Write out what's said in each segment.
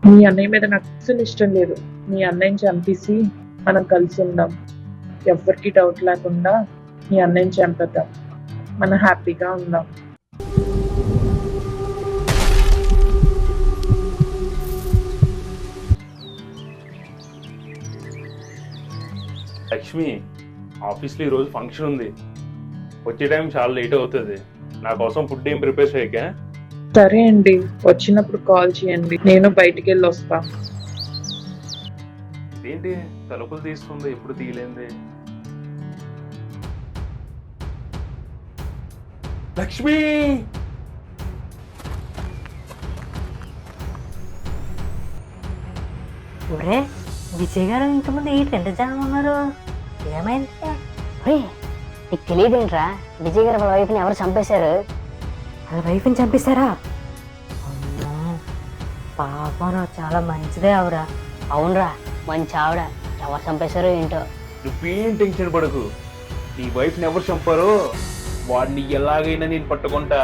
మీ అన్నయ్య మీద నాకు అస్సలు ఇష్టం లేదు. మీ అన్నయ్యని చంపేసి మనం కలిసి ఉందాం. ఎవ్వరికి డౌట్ లేకుండా మీ అన్నయ్యని చంపేద్దాం. మనం హ్యాపీగా ఉందాం. లక్ష్మి, ఆఫీస్లో ఈరోజు ఫంక్షన్ ఉంది. వచ్చే టైం చాలా లేట్ అవుతుంది. నా కోసం ఫుడ్ ఏం ప్రిపేర్ చేయక. సరే అండి, వచ్చినప్పుడు కాల్ చేయండి. నేను బయటికి వెళ్ళి వస్తా. ఏంటి తలుపులు తీస్తుంది, ఎప్పుడు తీయలేంది? లక్ష్మి! ఒరే విజయ్ గారు ఇంతమంది ఏంటి ఎంత జనం ఉన్నారు? ఏమైంది? ఒరే నీకు తెలియదేంట్రా, విజయ్ గారు వాళ్ళ వైఫ్ని ఎవరు చంపేశారు? వాళ్ళ వైఫ్ని చంపేశారా? అమ్మో పాపరా, చాలా మంచిదే ఆవిడ. అవునరా, మంచి ఆవిడ. ఎవరు చంపేశారో ఏంటో. నువ్వేం టెన్షన్ పడకు. నీ వైఫ్ని ఎవరు చంపారో వాడిని ఎలాగైనా నేను పట్టుకుంటా.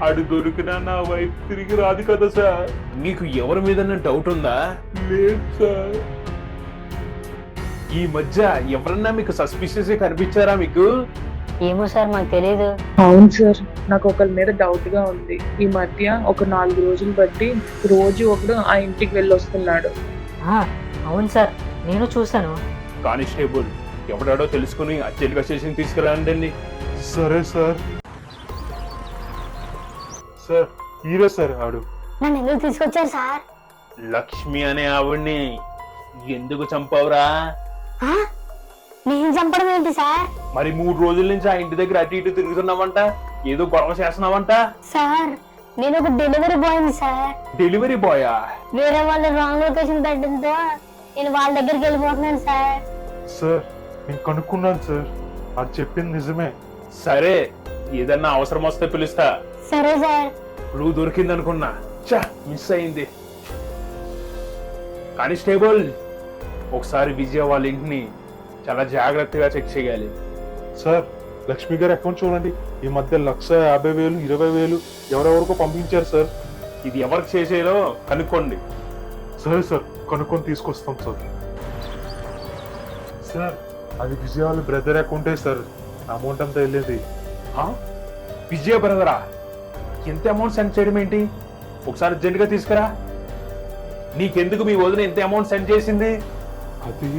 అడు దొరికినా నా వైఫ్ తిరిగి రాదు కదా సార్. మీకు ఎవరి మీద డౌట్ ఉందా? లేదు సార్. ఈ మధ్య ఎవరన్నా మీకు సస్పిషియస్ కనిపించారా మీకు? ఏమో సార్, మాకు తెలియదు. అవును సార్, నాకు ఒకరి మీద డౌట్ గా ఉంది. ఈ మధ్య ఒక 4 రోజులు బట్టి రోజు ఒకడు ఆ ఇంటికి వెళ్ళి వస్తున్నాడు. అవును సార్, నేను చూశాను. కానిస్టేబుల్, ఎవడాడో తెలుసుకుని అర్జెంట్గా స్టేషన్ తీసుకురాండి. సరే సార్. సార్ హీరో సార్ ఆడు. నన్ను ఎందుకు తీసుకొచ్చారు సార్? లక్ష్మి అనే ఆవిడ్ని ఎందుకు చంపావురా? నేను చంపడం ఏంటి సార్? మరి 3 రోజుల నుంచి ఆ ఇంటి దగ్గర అటు ఇటు తిరుగుతున్నావంట, ఏదో గొడవ చేస్తున్నావంట. సార్ నేను ఒక డెలివరీ బాయ్ సార్. డెలివరీ బాయా? వేరే వాళ్ళు రాంగ్ లొకేషన్ పెట్టడంతో నేను వాళ్ళ దగ్గరికి వెళ్ళిపోతున్నాను సార్. సార్ నేను కనుక్కున్నాను సార్, అది చెప్పింది నిజమే. సరే, ఏదన్నా అవసరం వస్తే పిలుస్తా. సరే సార్. క్లూ దొరికింది అనుకున్నా, మిస్ అయింది. కానిస్టేబుల్, ఒకసారి విజయ వాళ్ళ ఇంటిని చాలా జాగ్రత్తగా చెక్ చేయాలి. సార్ లక్ష్మి గారి అకౌంట్ చూడండి, ఈ మధ్య 1,50,000 20,000 ఎవరెవరికో పంపించారు సార్. ఇది ఎవరికి చేసేలో కనుక్కోండి. సరే సార్, కనుక్కొని తీసుకొస్తాం సార్. సార్ అది విజయ వాళ్ళ బ్రదర్ అకౌంటే సార్, అమౌంట్ అంతా వెళ్ళేది. విజయ బ్రదరా? ఎంత అమౌంట్ సెండ్ చేయడం ఏంటి? ఒకసారి అర్జెంట్గా తీసుకురా. నీకెందుకు మీ వదిన ఎంత అమౌంట్ సెండ్ చేసింది? అది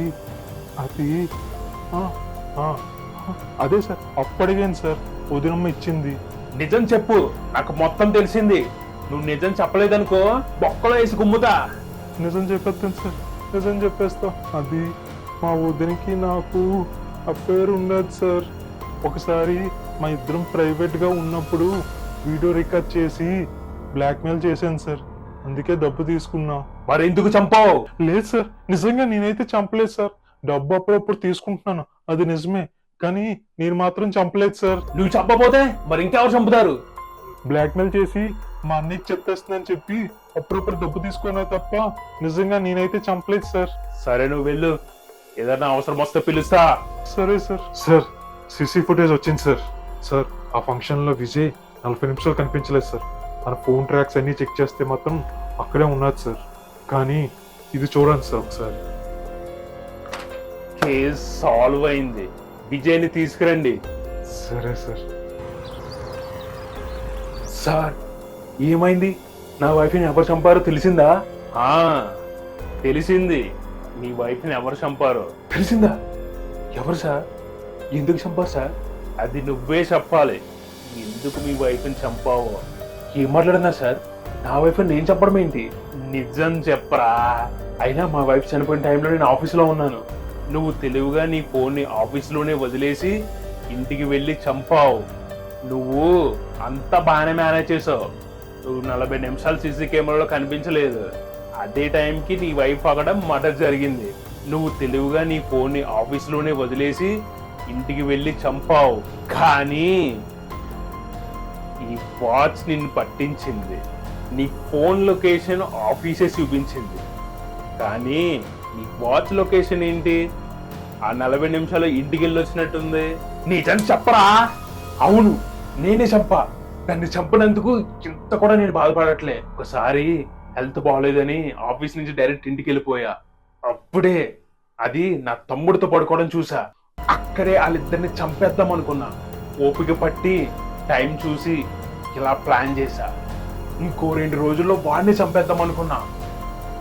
అది అదే సార్, అప్పటికేం సార్ వదినమ్మ ఇచ్చింది. నిజం చెప్పు, నాకు మొత్తం తెలిసింది. నువ్వు నిజం చెప్పలేదనుకో బొక్కలో వేసి గుమ్ముతా. నిజం చెప్పేస్తాను సార్, నిజం చెప్పేస్తా. అది మా వదినకి నాకు అఫేర్ ఉండదు సార్. ఒకసారి మా ఇద్దరం ప్రైవేట్గా ఉన్నప్పుడు వీడియో రికార్డ్ చేసి బ్లాక్మెయిల్ చేశాను సార్, అందుకే డబ్బు తీసుకున్నా. మరి ఎందుకు చంపావు? లేదు సార్, నిజంగా నేనైతే చంపలేదు సార్. డబ్బు అప్పుడప్పుడు తీసుకుంటున్నాను, అది నిజమే, కానీ నేను మాత్రం చంపలేదు సార్. నువ్వు చంపపోతే మరి ఇంకెవరు చంపుతారు? బ్లాక్మెయిల్ చేసి మా అన్నయ్యకి చెప్పేస్తుందని చెప్పి అప్పుడప్పుడు డబ్బు తీసుకున్నా తప్ప నిజంగా నేనైతే చంపలేదు సార్. సరే, నువ్వు వెళ్ళు. ఏదైనా అవసరం వస్తే పిలుస్తా. సరే సార్. సార్ సీసీ ఫుటేజ్ వచ్చింది సార్. సార్ ఆ ఫంక్షన్ లో విజయ్ 40 నిమిషాలు కనిపించలేదు సార్. మన ఫోన్ ట్రాక్స్ అన్ని చెక్ చేస్తే మాత్రం అక్కడే ఉన్నది సార్. కానీ ఇది చూడండి సార్ ఒకసారి. కేస్ సాల్వ్ అయింది. విజయ్ని తీసుకురండి. సరే సార్. సార్ ఏమైంది? నా వైఫ్ని ఎవరు చంపారో తెలిసిందా? తెలిసింది. మీ వైఫ్ని ఎవరు చంపారో తెలిసిందా? ఎవరు సార్? ఎందుకు చంపారు సార్? అది నువ్వే చెప్పాలి. ఎందుకు మీ వైఫ్ని చంపావో? ఏం మాట్లాడుతున్నా సార్? నా వైఫ్ని నేను చంపడం ఏంటి? నిజం చెప్పరా. అయినా మా వైఫ్ చనిపోయిన టైంలో నేను ఆఫీస్లో ఉన్నాను. నువ్వు తెలివిగా నీ ఫోన్ని ఆఫీస్లోనే వదిలేసి ఇంటికి వెళ్ళి చంపావు. నువ్వు అంత బాగానే మేనేజ్ చేసావు. నువ్వు 40 నిమిషాలు సీసీ కెమెరాలో కనిపించలేదు. అదే టైంకి నీ వైఫ్ అక్కడ మర్డర్ జరిగింది. నువ్వు తెలివిగా నీ ఫోన్ని ఆఫీస్లోనే వదిలేసి ఇంటికి వెళ్ళి చంపావు. కానీ ఈ వాచ్ నిన్ను పట్టించింది. నీ ఫోన్ లొకేషన్ ఆఫీసే చూపించింది, కానీ నీ వాచ్ లొకేషన్ ఏంటి? ఆ 40 నిమిషాలు ఇంటికి వెళ్ళి వచ్చినట్టుంది. నిజం చెప్పరా? అవును, నేనే చంపా. దాన్ని చంపినందుకు ఇంత కూడా నేను బాధపడట్లే. ఒకసారి హెల్త్ బాగోలేదని ఆఫీస్ నుంచి డైరెక్ట్ ఇంటికి వెళ్ళిపోయా. అప్పుడే అది నా తమ్ముడితో పడుకోవడం చూసా. అక్కడే వాళ్ళిద్దరిని చంపేద్దాం అనుకున్నా. ఓపిక పట్టి టైం చూసి ఇలా ప్లాన్ చేశా. ఇంకో 2 రోజుల్లో వాడిని చంపేద్దాం అనుకున్నా.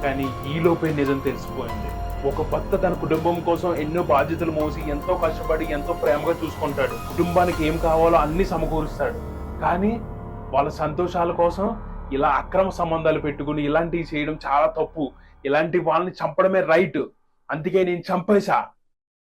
కానీ ఈలోపే నిజం తెలిసిపోయింది. ఒక భర్త తన కుటుంబం కోసం ఎన్నో బాధ్యతలు మోసి ఎంతో కష్టపడి ఎంతో ప్రేమగా చూసుకుంటాడు. కుటుంబానికి ఏం కావాలో అన్ని సమకూరుస్తాడు. కానీ వాళ్ళ సంతోషాల కోసం ఇలా అక్రమ సంబంధాలు పెట్టుకుని ఇలాంటివి చేయడం చాలా తప్పు. ఇలాంటి వాళ్ళని చంపడమే రైట్. అందుకే నేను చంపేశా.